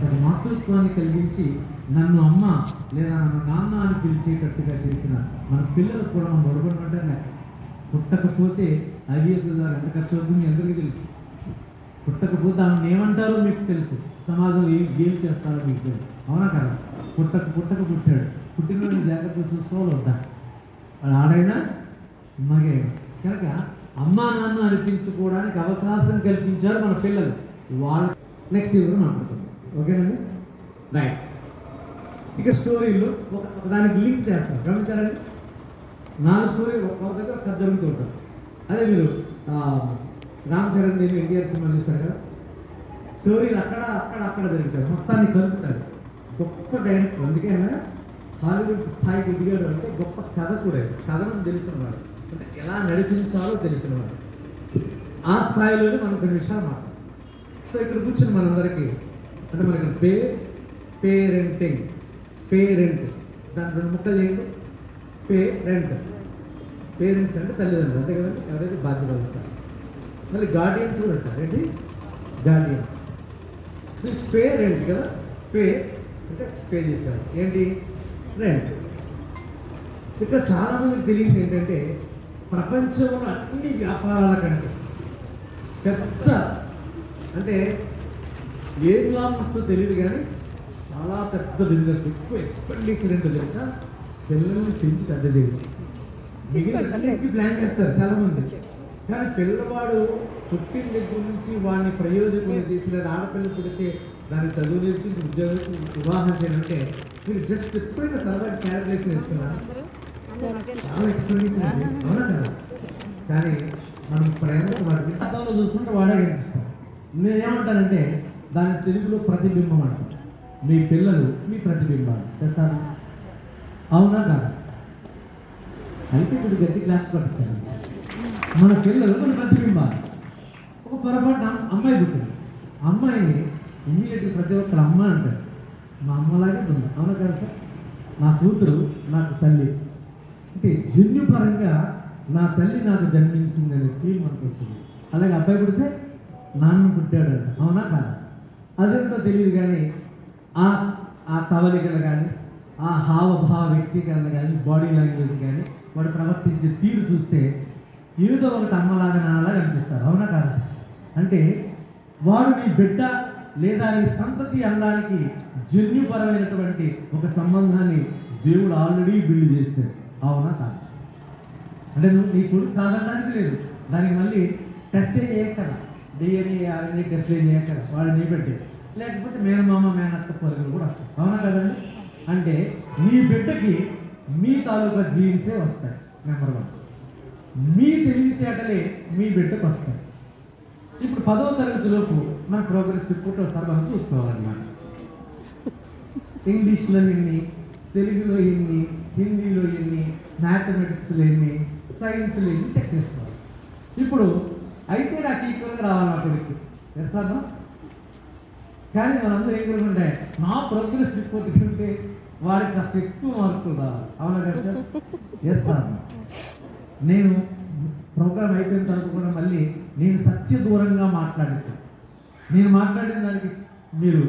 ఒక మాతృత్వాన్ని కలిగించి నన్ను అమ్మ లేదా నన్ను నాన్న అని పిలిచేటట్టుగా చేసిన మన పిల్లలు కూడా మనం గొడవడంటే పుట్టకపోతే ఐవీఎఫ్ ద్వారా ఎంత ఖర్చు అవుతుంది మీ అందరికీ తెలుసు. పుట్టకపోతే ఆమె ఏమంటారో మీకు తెలుసు, సమాజం ఏం చేస్తారో మీకు తెలుసు, అవునా కదా? పుట్టక పుట్టాడు, పుట్టిన జాగ్రత్తగా చూసుకోవాలి వద్దా? వాడు ఆడైనా మగే కనుక అమ్మా నాన్న అనిపించుకోవడానికి అవకాశం కల్పించారు మన పిల్లలు. వాళ్ళు నెక్స్ట్ ఇయర్ మాట్లాడుతుంది, ఓకేనండి? రైట్. ఇక స్టోరీలు ఒక దానికి లింక్ చేస్తారు, గమనించారండి? 4 స్టోరీలు ఒక దగ్గర కథ జరుగుతూ ఉంటారు. అదే మీరు రామ్ చరణ్ దేవి ఎన్టీఆర్ సినిమా చూస్తారు కదా, స్టోరీలు అక్కడ జరుగుతాయి, మొత్తాన్ని కలుపుతాడు. గొప్ప డైరెక్టర్, అందుకే హాలీవుడ్ స్థాయికి ఎదిగాడు అంటే గొప్ప కథ కూడా, కథను తెలిసినవాడు, అంటే ఎలా నడిపించాలో తెలిసినవాడు. ఆ స్థాయిలోనే మనం కొన్ని విషయాలు మాట్లాడాలి. సో ఇక్కడ కూర్చొని మనందరికీ అంటే మనకి పేరెంటింగ్, పేరెంట్ దాని 2 ముక్కలు చేయండి. పేరెంట్స్ అంటే తల్లిదండ్రులు, అంతే కదండి, ఎవరైతే బాధ్యత వహిస్తారు. మళ్ళీ గార్డియన్స్ కూడా ఉంటారు, ఏంటి గార్డియన్స్. సో పేరెంట్ కదా, పే అంటే పే చేస్తారు, ఏంటి రెంట్. ఇక్కడ చాలామందికి తెలియదు ఏంటంటే ప్రపంచంలో అన్ని వ్యాపారాల కంటే పెద్ద అంటే ఏం లాభం వస్తుందో తెలియదు కానీ చాలా పెద్ద బిజినెస్, ఎక్కువ ఎక్స్పెండిచర్ ఏంటో తెలుసా, పిల్లల్ని పెంచి పెద్ద చేయడం. మిగిలిన ప్లాన్ చేస్తారు చాలామంది, కానీ పిల్లవాడు పుట్టిన దగ్గర నుంచి వాడిని ప్రయోజకులు చేసి లేదా ఆడపిల్ల పుడితే దాన్ని చదువు నేర్పించి ఉద్యోగం వివాహం చేయాలంటే మీరు జస్ట్ ఎప్పుడైనా సరదాగా క్యాలిక్యులేషన్ వేసుకున్నారు, చాలా ఎక్స్పెండిచర్ అండి, అవునా కదా? కానీ మనం ప్రేమతో వాడి అర్థంలో చూస్తుంటే వాడే కనిపిస్తాం. నేనేమంటానంటే దాని తెలుగులో ప్రతిబింబం అంటాం. మీ పిల్లలు మీ ప్రతిబింబాలు చేస్తారు, అవునా కాదు? అయితే కొద్ది గట్టి క్లాస్ పట్టించాను. మన పిల్లలు మన ప్రతిబింబాలు. ఒక పొరపాటు అమ్మాయి పుట్టింది, అమ్మాయిని ఇమ్మీడియట్గా ప్రతి ఒక్కరు అమ్మ అంటారు, మా అమ్మలాగే ఉంది, అవునా కదా సార్? నా కూతురు నాకు తల్లి అంటే జన్యుపరంగా నా తల్లి నాకు జన్మించిందనే ఫీల్ మనకు వస్తుంది. అలాగే అబ్బాయి పుడితే నాన్న పుట్టాడు, అవునా కాదు? అదేంటో తెలియదు కానీ ఆ కవలికలు కానీ ఆ హావభావ వ్యక్తీకరణ కానీ బాడీ లాంగ్వేజ్ కానీ వాడు ప్రవర్తించే తీరు చూస్తే ఏదో ఒకటి అమ్మలాగా నాన్నలాగా అనిపిస్తారు, అవునా కాదు? అంటే వాడు నీ బిడ్డ లేదా నీ సంతతి అనడానికి జన్యుపరమైనటువంటి ఒక సంబంధాన్ని దేవుడు ఆల్రెడీ బిల్డ్ చేశాడు, అవునా కాదు? అంటే నువ్వు నీ కొడుకు కాదనడానికి లేదు, దానికి మళ్ళీ టెస్ట్ ఏం చేయక్కర, డిఎన్ఏ ఆర్ఎన్ఏ టెస్ట్ ఏం చేయక్కర, వాడు నీ బిడ్డే. లేకపోతే మేనమామ మేనత్త పరుగులు కూడా వస్తాయి, అవునా కదండి? అంటే మీ బిడ్డకి మీ తాలూకా జీన్సే వస్తాయి. నెంబర్ 1, మీ తెలివితేటలే మీ బిడ్డకు వస్తాయి. ఇప్పుడు 10వ తరగతిలోపు మన ప్రోగ్రెస్ రిపోర్ట్ ఒకసారి మనం చూసుకోవాలన్నమాట. ఇంగ్లీష్లో ఎన్ని, తెలుగులో ఎన్ని, హిందీలో ఎన్ని, మ్యాథమెటిక్స్లో ఎన్ని, సైన్స్లో ఎన్ని చెక్ చేసుకోవాలి. ఇప్పుడు అయితే నాకు ఈక్వల్గా రావాలి నా కొడుకు, చేస్తాను. కానీ మనందరూ ఏం కోరుకుంటే నా ప్రోగ్రెస్ రిపోర్ట్ ఉంటే వాడికి కాస్త ఎక్కువ మార్కులు రావాలి, అవునా కదా సార్? చేస్తాను. నేను ప్రోగ్రామ్ అయిపోయిన తర్వాత కూడా మళ్ళీ నేను సత్య దూరంగా మాట్లాడుతాను. నేను మాట్లాడిన దానికి మీరు